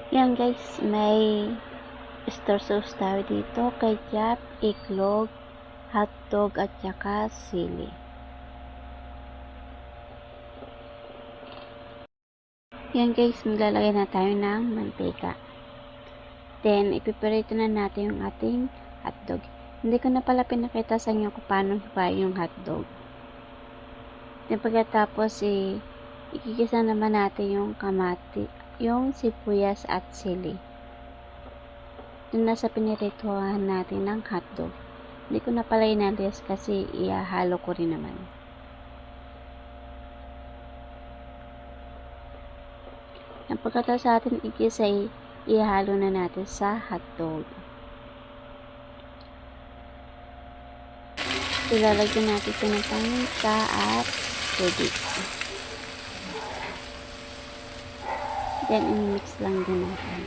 Yan guys, may star sauce tayo dito, ketchup, iklog, hotdog at saka sili. Yan guys, maglalagay na tayo ng mantika. Then, ipiprito na natin yung ating hotdog. Hindi ko na pala pinakita sa inyo kung paano hiwain yung hotdog. Then, pagkatapos, ikikisa naman natin yung kamati, yung sibuyas at sili. Doon na sa pinirituhan natin ng hotdog. Hindi ko na pala inalis kasi ihahalo ko rin naman. Ang pagkatapos sa atin ikisa, ihalo na natin sa hotdog. Ilalagyan natin ito ng paminta at tubig. Then, i-mix lang din natin.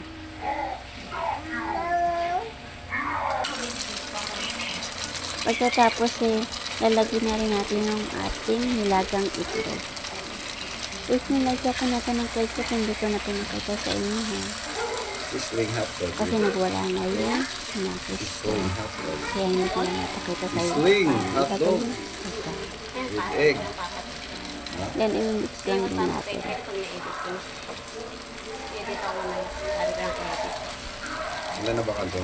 Pagkatapos, lalagyan na rin natin yung ating nilagang itlog. If nilagyan ko natin ng ketchup, hindi ko na pinakita sa inyo. Sling hotdog. Kasi nagwala na yun. Sling hotdog. Kaya hindi ko na napakita sa inyo. Sling hotdog. With egg. Then, i-mix lang din natin. Ilan na ba kanto?